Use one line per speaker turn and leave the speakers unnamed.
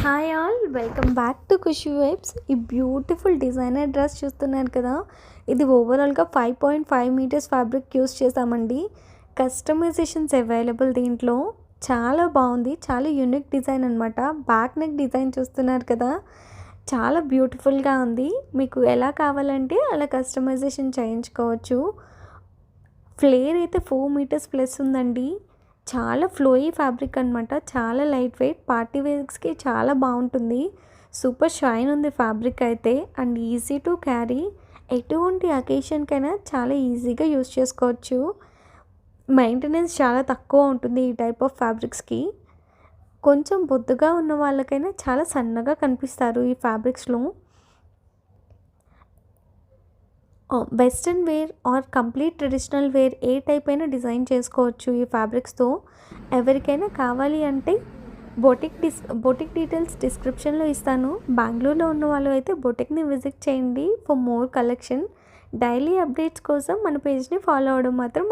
Hi all, welcome back to Khushi Vibes. ఈ beautiful designer dress చూస్తున్నారు కదా, ఇది ఓవరాల్గా 5.5 మీటర్స్ ఫ్యాబ్రిక్ యూస్ చేసామండి. కస్టమైజేషన్స్ అవైలబుల్ దీంట్లో. చాలా బాగుంది, చాలా యూనిక్ డిజైన్ అనమాట. బ్యాక్ నెక్ డిజైన్ చూస్తున్నారు కదా, చాలా బ్యూటిఫుల్గా ఉంది. మీకు ఎలా కావాలంటే అలా కస్టమైజేషన్ చేయించుకోవచ్చు. ఫ్లేర్ అయితే 4 మీటర్స్ ప్లస్ ఉందండి. చాలా ఫ్లోయీ ఫ్యాబ్రిక్ అనమాట. చాలా లైట్ వెయిట్, పార్టీ వేర్స్కి చాలా బాగుంటుంది. సూపర్ షైన్ ఉంది ఫ్యాబ్రిక్ అయితే, అండ్ ఈజీ టు క్యారీ. ఎటువంటి అకేషన్కైనా చాలా ఈజీగా యూస్ చేసుకోవచ్చు. మెయింటెనెన్స్ చాలా తక్కువ ఉంటుంది ఈ టైప్ ఆఫ్ ఫ్యాబ్రిక్స్కి. కొంచెం బొద్దుగా ఉన్న వాళ్ళకైనా చాలా సన్నగా కనిపిస్తారు ఈ ఫ్యాబ్రిక్స్లో. Western wear or complete traditional wear ఏ టైప్ అయినా డిజైన్ చేసుకోవచ్చు ఈ ఫ్యాబ్రిక్స్తో. ఎవరికైనా కావాలి అంటే బొటిక్ డీటెయిల్స్ డిస్క్రిప్షన్లో ఇస్తాను. బెంగళూరులో ఉన్న వాళ్ళు అయితే బొటిక్ని విజిట్ చేయండి for more collection. Daily updates కోసం మన పేజ్ని ఫాలో అవ్వడం మాత్రం